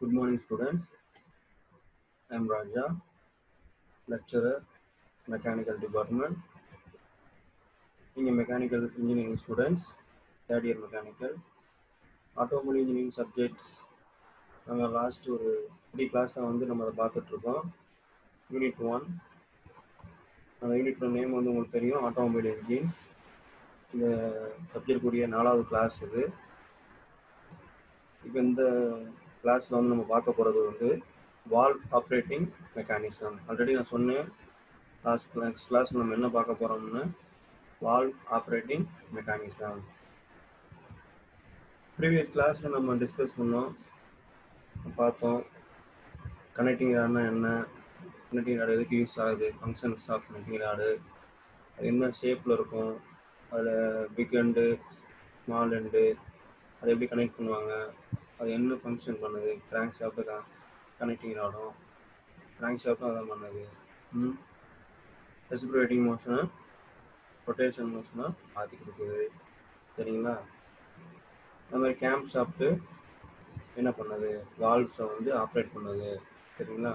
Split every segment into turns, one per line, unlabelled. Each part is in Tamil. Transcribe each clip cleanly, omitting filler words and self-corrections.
Good morning, students. I am Raja, lecturer, mechanical department. Mechanical engineering students, third year mechanical. Automobile engineering subjects. நம்ம லாஸ்ட் ஒரு 3 கிளாஸை வந்து நம்ம அதை பார்த்துட்ருக்கோம். யூனிட் 1. அந்த யூனிட் நேம் வந்து உங்களுக்கு தெரியும், ஆட்டோமொபைல் என்ஜின்ஸ். இந்த சப்ஜெக்ட் கூடிய 4வது கிளாஸ் இது. இப்போ இந்த கிளாஸில் வந்து நம்ம பார்க்க போகிறது வந்து வால்வ் ஆப்ரேட்டிங் மெக்கானிசம். ஆல்ரெடி நான் சொன்னேன், நெக்ஸ்ட் கிளாஸ் நம்ம என்ன பார்க்க போகிறோம்னு, வால்வ் ஆப்ரேட்டிங் மெக்கானிசம். ப்ரீவியஸ் கிளாஸில் நம்ம டிஸ்கஸ் பண்ணோம், பார்த்தோம் கனெக்டிங் ராட்னா என்ன, கனெக்டிங் ராடு எதுக்கு யூஸ் ஆகுது, ஃபங்க்ஷன்ஸ் ஆஃப் கனெக்டிங் ராடு, அது என்ன ஷேப்பில் இருக்கும், அதில் பிக் எண்டு ஸ்மால் எண்டு அதை எப்படி கனெக்ட் பண்ணுவாங்க, அது என்ன ஃபங்க்ஷன் பண்ணுது, கிராங்க் ஷாஃப்ட்டு கனெக்டிங் ராடும் கிராங்க் ஷாஃப்ட்டும் அதான் பண்ணுது. ரெசிப்ரோகேட்டிங் மோஷனை ரொட்டேஷன் மோஷனை மாற்றி கொடுக்குது. சரிங்களா? அது மாதிரி கேம்ப் ஷாஃப்ட்டு என்ன பண்ணுது, வால்வ்ஸை வந்து ஆப்ரேட் பண்ணுது. சரிங்களா?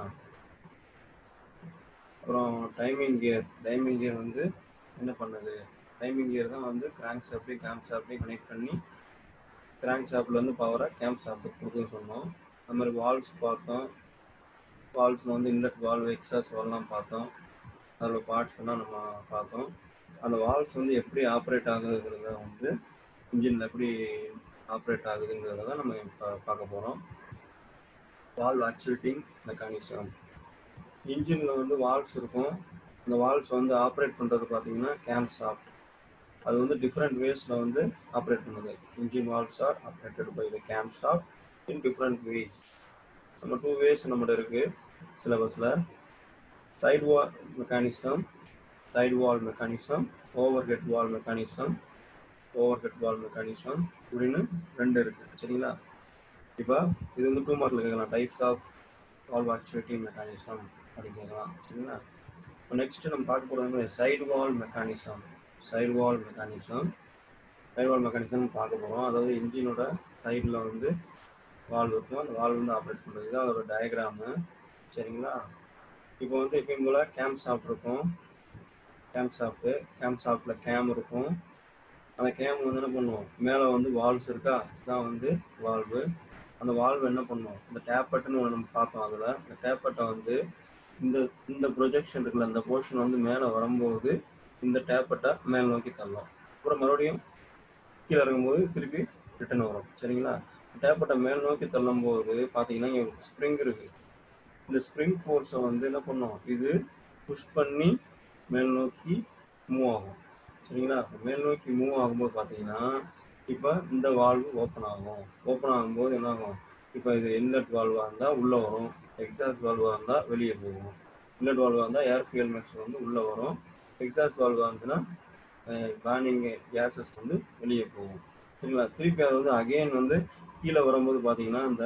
அப்புறம் டைமிங் கியர் வந்து என்ன பண்ணுது, டைமிங் கியர் தான் வந்து கிராங்க் ஷாஃப்ட்டையும் கனெக்ட் பண்ணி கிராங்க் ஷாஃப்டில் வந்து பவரை கேம்ப் ஷாஃப்ட்டுக்கு கொடுக்குன்னு சொன்னோம். அது மாதிரி வால்வ்ஸ் பார்த்தோம். வால்வ்ஸில் வந்து இன்லெட் வால்வ், எக்ஸாஸ்ட் வால்வ்லாம் பார்த்தோம். அதில் பார்ட்ஸ் எல்லாம் நம்ம பார்த்தோம். அந்த வால்வ்ஸ் வந்து எப்படி ஆப்ரேட் ஆகுதுங்கிறத வந்து இன்ஜினில் எப்படி ஆப்ரேட் ஆகுதுங்கிறத தான் நம்ம இப்போ பார்க்க போகிறோம். Valve actuating mechanism. இன்ஜினில் வந்து வால்வ்ஸ் இருக்கும். அந்த வால்வ்ஸ் வந்து ஆப்ரேட் பண்ணுறது பார்த்தீங்கன்னா கேம்ப் ஷாஃப்ட். அது வந்து டிஃப்ரெண்ட் வேஸில் வந்து ஆப்ரேட் பண்ணுது. Engine valves are operated by the camshaft in different ways. நம்ம 2 வேஸ் நம்மகிட்ட இருக்குது சிலபஸில். Side valve mechanism, over head valve mechanism அப்படின்னு 2 இருக்குது. சரிங்களா? இப்போ இது வந்து 2 மார்க்கில் கேட்கலாம். Types of valve actuating mechanism அப்படின்னு கேட்கலாம். சரிங்களா? இப்போ நெக்ஸ்ட்டு நம்ம பார்க்க போகிறது சைடு வால் மெக்கானிசம் பார்க்க போகிறோம். அதாவது இன்ஜினோட சைடில் வந்து வால்வ் இருக்கும். அந்த வால்வ் வந்து ஆப்ரேட் பண்ணுறது தான் ஒரு டயக்ராமு. சரிங்களா? இப்போ வந்து எப்பயும் போல் கேம்ப் ஷாஃப்ட் இருக்கும். கேம்ப் ஷாஃப்ட்டில் கேம் இருக்கும். அந்த கேம் வந்து என்ன பண்ணுவோம், மேலே வந்து வால்வ்ஸ் இருக்கா, இதுதான் வந்து வால்வு. அந்த வால்வு என்ன பண்ணுவோம், இந்த டேப்பட்டுன்னு ஒன்று நம்ம பார்த்தோம். அதில் இந்த டேப்பட்டை வந்து இந்த ப்ரொஜெக்ஷன் இருக்குல்ல, இந்த போர்ஷன் வந்து மேலே வரும்போது இந்த டேப்பட்டை மேல் நோக்கி தள்ளும். அப்புறம் மறுபடியும் கீழே இறங்கும்போது திருப்பி ரிட்டர்ன் வரும். சரிங்களா? டேப்பட்டை மேல் நோக்கி தள்ளும் போது பார்த்தீங்கன்னா இங்கே ஸ்ப்ரிங் இருக்குது. இந்த ஸ்ப்ரிங் ஃபோர்ஸை வந்து என்ன பண்ணும், இது புஷ் பண்ணி மேல் நோக்கி மூவ் ஆகும். சரிங்களா? மேல் நோக்கி மூவ் ஆகும்போது பார்த்தீங்கன்னா இப்போ இந்த வால்வு ஓப்பன் ஆகும்போது என்ன ஆகும், இப்போ இது இன்லெட் வால்வாக இருந்தால் உள்ளே வரும், எக்ஸாஸ்ட் வால்வாக இருந்தால் வெளியே போகும். இன்லெட் வால்வாக இருந்தால் ஏர் ஃபியூயல் மிக்ஸ் வந்து உள்ளே வரும், எக்ஸாஸ்ட் வால்வாக இருந்துச்சுன்னா பேர்னிங் கேஸஸ் வந்து வெளியே போகும். சரிங்களா? திருப்பி அது வந்து அகெயின் வந்து கீழே வரும்போது பார்த்தீங்கன்னா இந்த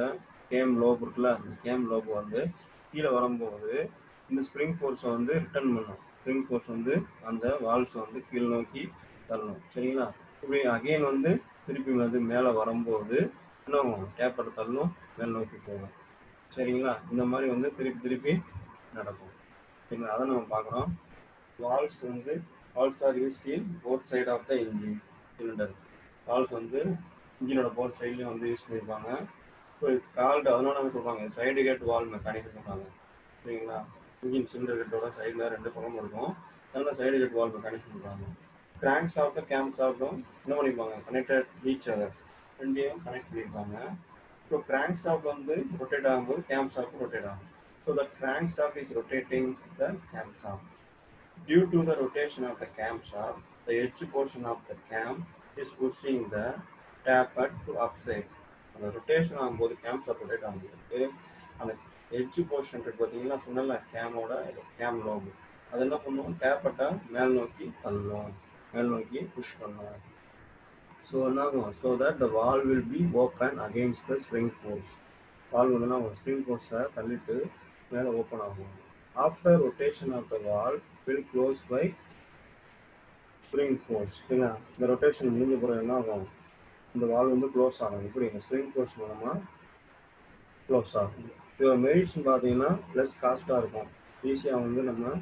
கேம் லோப் இருக்குல்ல, அந்த கேம் லோப் வந்து கீழே வரும்போது இந்த ஸ்ப்ரிங் ஃபோர்ஸை வந்து ரிட்டர்ன் பண்ணும். ஸ்ப்ரிங் ஃபோர்ஸ் வந்து அந்த வால்வ்ஸை வந்து கீழ் நோக்கி தள்ளணும். சரிங்களா? இப்படி அகெயின் வந்து திருப்பி வந்து மேலே வரும்போது என்ன ஆகும், டேப்பர் தள்ளும், மேல் நோக்கி போகும். சரிங்களா? இந்த மாதிரி வந்து திருப்பி நடக்கும். சரிங்களா? அதை நம்ம பார்க்குறோம். Valves are used in both side of the engine cylinder. Valves வந்து இன்ஜினோட போத் சைட்லையும் வந்து யூஸ் பண்ணியிருப்பாங்க. ஸோ இட்ஸ் கால்டு, அதனால நம்ம சொல்கிறாங்க சைடு கேட் வால்வ் மெக்கானிசம் சொல்கிறாங்க. சரிங்களா? இன்ஜின் சிலிண்டர் கேட்டோட சைடில் 2 பக்கம் இருக்கும், அதனால சைடு கேட் வால்வ் மெக்கானிசம் சொல்கிறாங்க. கிராங்க் ஷாஃப்ட்டும் கேம்ப் ஷாஃப்ட்டும் என்ன பண்ணியிருப்பாங்க, கனெக்டட் ஈச் அதர், ரெண்டையும் கனெக்ட் பண்ணியிருப்பாங்க. ஸோ கிராங்க் ஷாஃப்ட் வந்து ரொட்டேட் ஆகும்போது கேம்ப் ஷாஃப்ட் ரொட்டேட் ஆகும். So the crank shaft is rotating the camp shaft. Due to the rotation of the camshaft, the edge portion of the cam is pushing the tappet to upside. அந்த ரொட்டேஷன் ஆகும்போது camshaft ரொட்டேட் ஆகும்போது அந்த எட்ஜ் போர்ஷன் இருக்கு பார்த்தீங்கன்னா, சொன்னல கேமோட கேம் லோபு, அது என்ன பண்ணுவோம், டேப்பட்டை மேல் நோக்கி தள்ளும், மேல் நோக்கி புஷ் பண்ணும். ஸோ என்ன ஆகும், so that the valve will be open against the spring force. Valve வந்து நம்ம ஸ்ப்ரிங் ஃபோர்ஸை தள்ளிட்டு மேலே ஓப்பன் ஆகும். After rotation of the valve will close by spring force. சரிங்களா? இந்த ரொட்டேஷன் முடிஞ்ச பிறகு என்ன ஆகும், இந்த வால்வ் வந்து க்ளோஸ் ஆகும். இப்படி இந்த ஸ்ப்ரிங் ஃபோர்ஸ் மூலமாக க்ளோஸ் ஆகும். இதோட மெரிட்ஸ்னு பார்த்தீங்கன்னா ப்ளஸ் காஸ்ட்டாக இருக்கும். ஈஸியாக வந்து நம்ம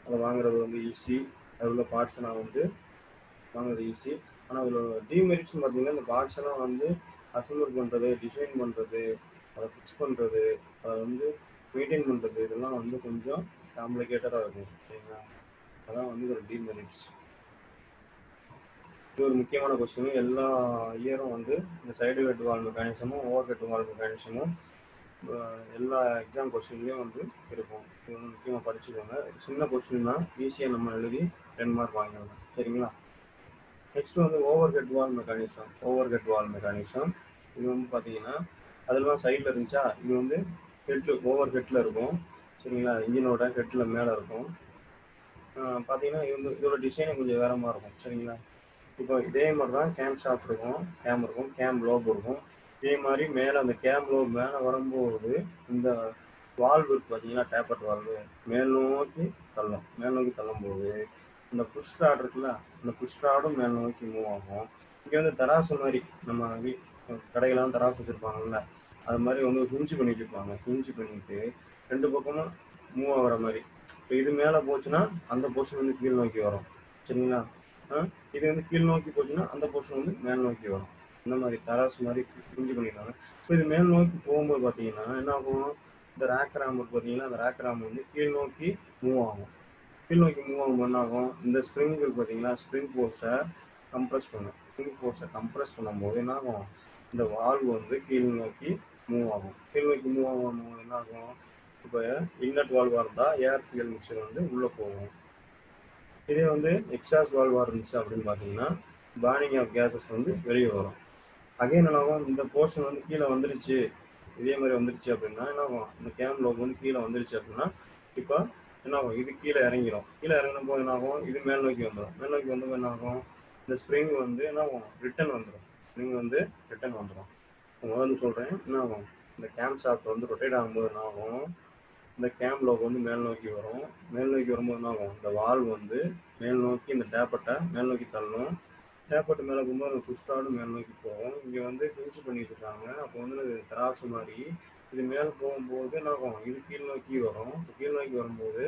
அதை வாங்குறது வந்து ஈஸி. அதில் உள்ள பார்ட்ஸ் எல்லாம் வந்து வாங்குறது ஈஸி. ஆனால் அதில் டிமெரிட்ஸ்னு பார்த்தீங்கன்னா இந்த பார்ட்ஸ் எல்லாம் வந்து அசம்பிள் பண்ணுறது, டிசைன் பண்ணுறது, அதை ஃபிக்ஸ் பண்ணுறது, அதை வந்து மெயின்டைன் பண்ணுறது, இதெல்லாம் வந்து கொஞ்சம் காம்ப்ளிகேட்டடாக இருக்கும். சரிங்களா? அதான் வந்து ஒரு டிமெரிட்ஸ். இது ஒரு முக்கியமான கொஸ்டின். எல்லா இயரும் வந்து இந்த சைடு ஹெட் வால் மெக்கானிசமும் ஓவர் ஹெட் வால் மெக்கானிசமும் எல்லா எக்ஸாம் கொஸ்டின்லேயும் வந்து இருக்கும். இது வந்து முக்கியமாக படிச்சுக்கோங்க. சின்ன கொஸ்டின் தான், ஈஸியாக நம்ம எழுதி 10 மார்க் வாங்கிடலாம். சரிங்களா? நெக்ஸ்ட் வந்து over head valve mechanism. Over head valve mechanism இது வந்து பார்த்தீங்கன்னா அதெல்லாம் சைடில் இருந்துச்சா, இது வந்து ஹெட்டில் ஓவர் ஹெட்டில் இருக்கும். சரிங்களா? இன்ஜினோட ஹெட்டில் மேலே இருக்கும். பார்த்தீங்கன்னா இது வந்து இதோட டிசைனும் கொஞ்சம் வேற மாதிரி இருக்கும். சரிங்களா? இப்போ இதே மாதிரி தான் கேம் ஷாஃப்ட் இருக்கும், கேம் லோப் இருக்கும். இதே மாதிரி மேலே அந்த கேம் லோப் மேலே வரும்போது இந்த வால்வு இருக்கு பார்த்தீங்கன்னா, டேப்பர் வால்வு மேல் நோக்கி தள்ளும் போது இந்த புஷ் ராட் இருக்குல்ல, அந்த புஷ் ராடும் மேல் நோக்கி மூவ் ஆகும். இங்கே வந்து தராசு மாதிரி நம்ம கடையெல்லாம் தராசு வச்சுருப்பாங்கல்ல, அது மாதிரி வந்து ஹிஞ்சு பண்ணி வச்சுருப்பாங்க. ஹிஞ்சு பண்ணிட்டு 2 பக்கமும் மூவ் ஆகிற மாதிரி. இப்போ இது மேலே போச்சுன்னா அந்த போர்ஷன் வந்து கீழ் நோக்கி வரும். சரிங்களா? இது வந்து கீழ் நோக்கி போச்சுன்னா அந்த போர்ஷன் வந்து மேல் நோக்கி வரும். இந்த மாதிரி தராசு மாதிரி ஹிஞ்சு பண்ணிடுவாங்க. இப்போ இது மேல் நோக்கி போகும்போது பார்த்தீங்கன்னா என்ன ஆகும், இந்த ரேக் ரேம் பார்த்தீங்கன்னா அந்த ரேக் ரேம் வந்து கீழ் நோக்கி மூவ் ஆகும். கீழ் நோக்கி மூவ் ஆகும் என்ன ஆகும், இந்த ஸ்ப்ரிங்கு பார்த்தீங்கன்னா ஸ்ப்ரிங் ஃபோர்ஸை கம்ப்ரஸ் பண்ணும். ஸ்ப்ரிங் ஃபோர்ஸை கம்ப்ரஸ் பண்ணும்போது என்ன ஆகும், இந்த வால்வு வந்து கீழ் நோக்கி மூவ் ஆகும். கீழ் நோக்கி மூவ் ஆகும்போது என்ன ஆகும், இப்போ இன்லெட் வால்வாக இருந்தால் ஏர் ஃபியூயல் மிக்சர் வந்து உள்ளே போகும். இதே வந்து எக்ஸாஸ்ட் வால்வாக இருந்துச்சு அப்படின்னு பார்த்தீங்கன்னா பர்னிங் ஆஃப் கேஸஸ் வந்து வெளியே வரும். அகைன் என்ன ஆகும், இந்த போர்ஷன் வந்து கீழே வந்துருச்சு, இதே மாதிரி வந்துருச்சு அப்படின்னா என்ன ஆகும், இந்த கேம் லோப் வந்து கீழே வந்துருச்சு அப்படின்னா இப்போ என்ன ஆகும், இது கீழே இறங்கிடும். கீழே இறங்கின போது என்ன ஆகும், இது மேல் நோக்கி வந்துடும். மேல் நோக்கி வந்து என்ன ஆகும், இந்த ஸ்ப்ரிங் வந்து என்ன ஆகும், ரிட்டர்ன் வந்துடும். முதல்ல சொல்கிறேன். என்ன ஆகும், இந்த கேம் ஷாஃப்ட் வந்து ரொட்டேட் ஆகும்போது என்ன ஆகும், இந்த கேம் லோப் வந்து மேல் நோக்கி வரும். மேல் நோக்கி வரும்போது என்ன ஆகும், இந்த வால்வ் வந்து மேல் நோக்கி இந்த டேப்பட்டை மேல் நோக்கி தள்ளணும். டேப்பட்டு மேலே போகும்போது அந்த புஷ் ராடு மேல் நோக்கி போகும். இங்கே வந்து ஹிஞ்ச் பண்ணி வச்சுருக்காங்க. அப்போ வந்து தராசு மாதிரி இது மேலே போகும்போது என்ன ஆகும், இது கீழ் நோக்கி வரும். கீழ் நோக்கி வரும்போது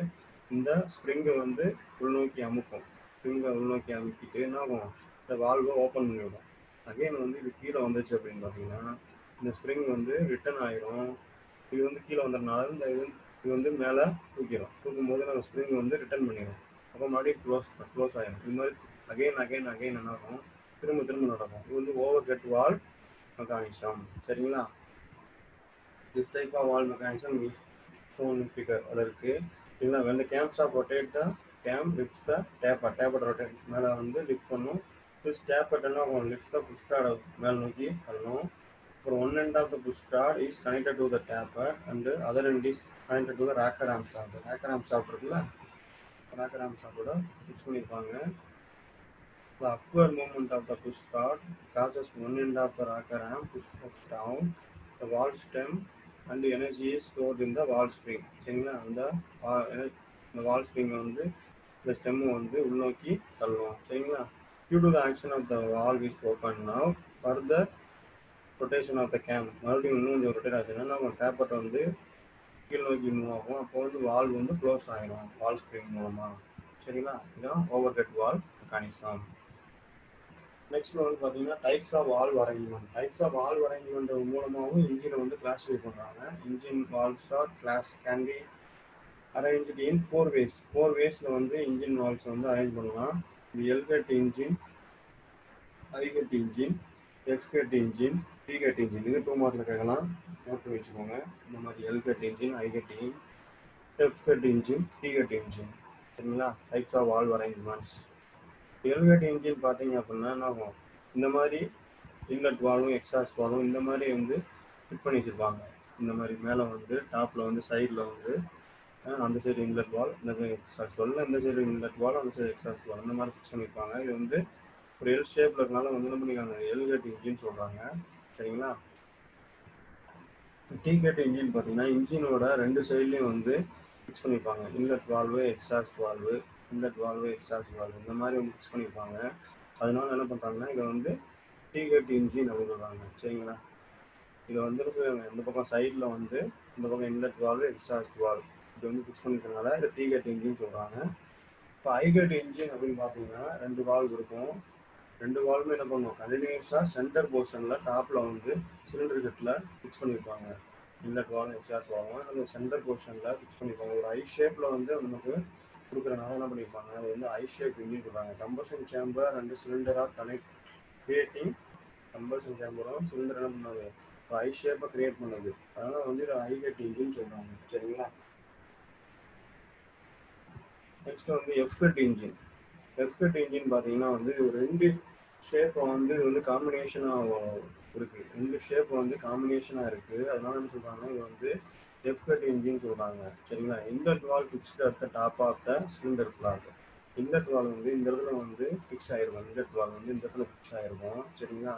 இந்த ஸ்ப்ரிங்கை வந்து உள்நோக்கி அமுக்கும். ஸ்ப்ரிங்கை உள்நோக்கி அமுக்கிட்டு என்ன ஆகும், இந்த வால்வை ஓப்பன் பண்ணிவிடும். அகைன் வந்து இது கீழே வந்துச்சு அப்படின்னு பார்த்தீங்கன்னா இந்த ஸ்ப்ரிங் வந்து ரிட்டர்ன் ஆயிரும். இது வந்து கீழே வந்ததுனால இந்த இது வந்து மேலே தூக்கும்போது நம்ம ஸ்ப்ரிங் வந்து ரிட்டர்ன் பண்ணிடும். அப்போ மறுபடியும் க்ளோஸ் ஆயிடும். இது மாதிரி அகைன் என்ன ஆகும், திரும்ப நடக்கும். இது வந்து ஓவர் ஹெட் வால் மெக்கானிசம். சரிங்களா? This type of valve mechanism is shown in figure. அதற்கு இல்லைன்னா when the cam stop rotate the cam lifts the taper rotate மேலே வந்து லிஃப்ட் பண்ணும். this taper என்ன ஆகும், லிஃப்ட் த புஷ் ராட் மேல் நோக்கி தள்ளும். அப்புறம் one end of the push rod is connected to the taper and other end is connected to the racker arm shaft. racker arm shaft இருக்குல்ல, racker arm shaft ஓட ஃபிக்ஸ் பண்ணியிருப்பாங்க. The upward movement of the push rod causes one end of the rocker arm to push down the valve stem and energy is stored in the valve spring. சரிங்களா? அந்த வால் ஸ்ப்ரிங் வந்து இந்த ஸ்டெம் வந்து உள்நோக்கி தள்ளுவோம். சரிங்களா? Due to the action of the valve is open now, further rotation of the cam மறுபடியும் இன்னும் கொஞ்சம் ரொட்டேட் ஆச்சுன்னா நம்ம டேப்பர்ட் வந்து கீழ் நோக்கி மூவ் ஆகும். அப்போ வந்து வால்வ் வந்து க்ளோஸ் ஆகிடும் வால் ஸ்ப்ரிங் மூலமாக. சரிங்களா? இதுதான் over head valve mechanism. Next வந்து பார்த்தீங்கன்னா டைப்ஸ் ஆஃப் வால்வ் அரேஞ்ச்மெண்ட் மூலமாகவும் இன்ஜினை வந்து கிளாஸிஃபை பண்ணுறாங்க. Engine valves are can be arranged in 4 ways. 4 waysல வந்து இன்ஜின் வால்வ்ஸ் வந்து அரேஞ்ச் பண்ணலாம். இது L gate engine, I gate engine, F gate engine, T gate engine. இது 2 மார்க்கில் கேட்கலாம், நோட் பண்ணி வச்சுக்கோங்க. இந்த மாதிரி L gate engine, I gate engine, F gate engine, T gate engine. சரிங்களா? Types of valve arrangements. L gate engine பார்த்தீங்க அப்படின்னா என்ன ஆகும், இந்த மாதிரி இன்லெட் வால்வும் எக்ஸாஸ்ட் வால்வும் இந்த மாதிரி வந்து ஃபிட் பண்ணி வச்சுருப்பாங்க. இந்த மாதிரி மேலே வந்து டாப்பில் வந்து சைடில் வந்து அந்த சைடு இன்லெட் வால், இந்த சைடு எக்ஸாஸ்ட் வால், இந்த சைடு இன்லெட் வால், அந்த சைடு எக்ஸாஸ்ட் வால், இந்த மாதிரி ஃபிக்ஸ் பண்ணியிருப்பாங்க. இது வந்து ஒரு எல் ஷேப்பில் இருக்கனால வந்து என்ன பண்ணிக்காங்க, எல்கேட் இன்ஜின் சொல்கிறாங்க. சரிங்களா? டிகேட் இன்ஜின் பார்த்தீங்கன்னா இன்ஜினோட 2 சைட்லேயும் வந்து ஃபிக்ஸ் பண்ணியிருப்பாங்க. இன்லெட் வால்வு, எக்ஸாஸ்ட் வால்வு, இந்த மாதிரி வந்து ஃபிக்ஸ் பண்ணியிருப்பாங்க. அதனால என்ன பண்ணுறாங்கன்னா இதை வந்து டிகேட் இன்ஜின் அப்படின்னு சொல்கிறாங்க. சரிங்களா? இது வந்து இந்த பக்கம் சைடில் வந்து இந்த பக்கம் இன்லெட் வால்வு எக்ஸாஸ்ட் வால்வ் இது வந்து ஃபிக்ஸ் பண்ணிக்கிறதுனால இதை டி கேட் இன்ஜின் சொல்கிறாங்க. இப்போ ஐ கேட் இன்ஜின் அப்படின்னு பார்த்தீங்கன்னா 2 வால்வ் இருக்கும். 2 வால்வுமே என்ன பண்ணுவோம், கண்டினியூஸாக சென்டர் போர்ஷனில் டாப்பில் வந்து சிலிண்டர் ஹெட்டில் ஃபிக்ஸ் பண்ணியிருப்பாங்க. இன்லெட் வால்வு எக்ஸாஸ்ட் வால்வு அந்த சென்டர் போர்ஷனில் ஃபிக்ஸ் பண்ணியிருப்பாங்க. ஒரு ஐ ஷேப்பில் வந்து நமக்கு கொடுக்குறனால என்ன பண்ணியிருப்பாங்க, அது வந்து ஐ ஷேப் இன்ஜின் சொல்கிறாங்க. Combustion chamber and cylinder are connect creating combustion சேம்பரும் சிலிண்டர் என்ன பண்ணாது ஐ ஷேப்பை கிரியேட் பண்ணுது. அதனால வந்து இதை ஐ கேட் இன்ஜின் சொல்றாங்க. சரிங்களா. நெக்ஸ்ட் வந்து எஃப்கட் இன்ஜின். எஃப்கட் இன்ஜின் பார்த்தீங்கன்னா வந்து ஒரு 2 ஷேப்பை வந்து இது வந்து காம்பினேஷனாக இருக்கு. 2 ஷேப் வந்து காம்பினேஷனாக இருக்கு. அதனால என்ன சொல்றாங்க, இது வந்து எஃப்கட் இன்ஜின் சொல்றாங்க. சரிங்களா. Inlet valve fixed at the top of the cylinder block. Inlet valve வந்து இந்த இடத்துல வந்து ஃபிக்ஸ் ஆயிருக்கும். இன்லெட் வால்வ் வந்து இந்த இடத்துல ஃபிக்ஸ் ஆயிருக்கும். சரிங்களா.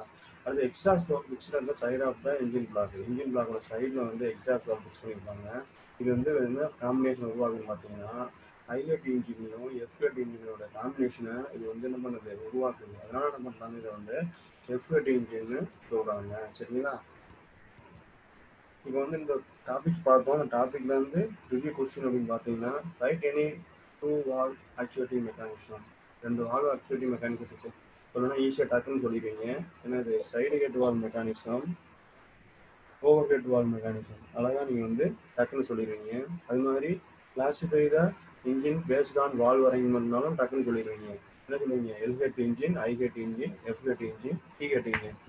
அது exhaust valve fixed at the side of the engine block. Engine பிளாக்கோட சைடில் வந்து எக்ஸாஸ்ட் வால்வ் ஃபிக்ஸ் பண்ணியிருப்பாங்க. இது வந்து என்ன காம்பினேஷன் உருவாகுன்னு பார்த்தீங்கன்னா ஐலட் இன்ஜினையும் எஃப்கட் இன்ஜினோட காம்பினேஷனை இது வந்து என்ன பண்ணுது உருவாக்குது. அதனால என்ன பண்ணுறாங்க, இதை வந்து எஃப்கட் இன்ஜின்னு சொல்கிறாங்க. சரிங்களா. இப்போ வந்து இந்த டாபிக் பார்த்தோம். அந்த டாபிக்ல இருந்து ரிவ்யூ கொஸ்டின் அப்படின்னு பார்த்தீங்கன்னா right any 2 valve actuating mechanism. 2 valve actuating mechanism சொல்லணும்னா ஈஸியாக டக்குன்னு சொல்லிடுவீங்க. என்னது side head valve mechanism, over head valve mechanism அழகாக நீங்கள் வந்து டக்குன்னு சொல்லிடுவீங்க. அது மாதிரி classify the engine based on valve அரேஞ்ச்மெண்ட்னாலும் டக்குன்னு சொல்லிடுவீங்க. என்ன சொல்லுவீங்க, L head engine, I head engine, F head engine, T head engine.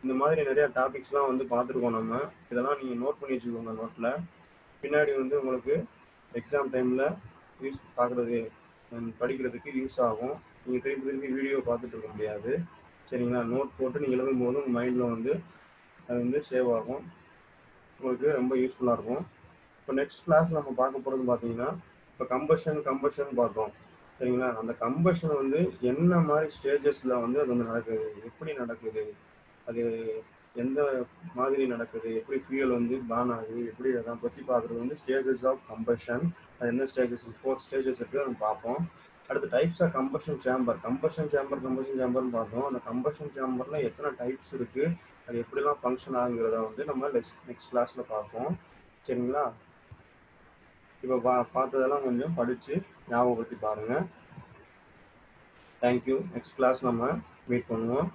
இந்த மாதிரி நிறைய டாபிக்ஸ்லாம் வந்து பார்த்துருக்கோம் நம்ம. இதெல்லாம் நீங்கள் நோட் பண்ணி வச்சுக்கோங்க நோட்டில். பின்னாடி வந்து உங்களுக்கு எக்ஸாம் டைமில் யூஸ் பார்க்குறது படிக்கிறதுக்கு யூஸ் ஆகும். நீங்கள் திருப்பி வீடியோ பார்த்துட்டு இருக்க முடியாது. சரிங்களா. நோட் போட்டு நீங்கள் எழுதும் போது உங்கள் மைண்டில் வந்து அது வந்து சேவ் ஆகும். உங்களுக்கு ரொம்ப யூஸ்ஃபுல்லாக இருக்கும். இப்போ நெக்ஸ்ட் கிளாஸ் நம்ம பார்க்க போகிறது பார்த்தீங்கன்னா இப்போ கம்பஷன் பார்த்தோம். சரிங்களா. அந்த கம்பஷன் வந்து என்ன மாதிரி ஸ்டேஜஸில் வந்து அது வந்து நடக்குது, எப்படி நடக்குது, அது எந்த மாதிரி நடக்குது, எப்படி ஃபியூயல் வந்து பான் ஆகுது, எப்படி அதெல்லாம் பற்றி பார்க்குறது வந்து ஸ்டேஜஸ் ஆஃப் கம்பஷன். அது என்ன ஸ்டேஜஸ், 4 ஸ்டேஜஸ் இருக்குது நம்ம பார்ப்போம். அடுத்து டைப்ஸ் ஆஃப் கம்பஷன் சேம்பர்னு பார்த்தோம். அந்த கம்பஷன் சேம்பரில் எத்தனை டைப்ஸ் இருக்குது, அது எப்படிலாம் ஃபங்க்ஷன் ஆகுங்கிறத வந்து நம்ம நெக்ஸ்ட் கிளாஸில் பார்ப்போம். சரிங்களா. இப்போ பார்த்ததெல்லாம் கொஞ்சம் படித்து ஞாபகப்படுத்தி பாருங்கள். தேங்க்யூ. நெக்ஸ்ட் கிளாஸ் நம்ம மீட் பண்ணுவோம்.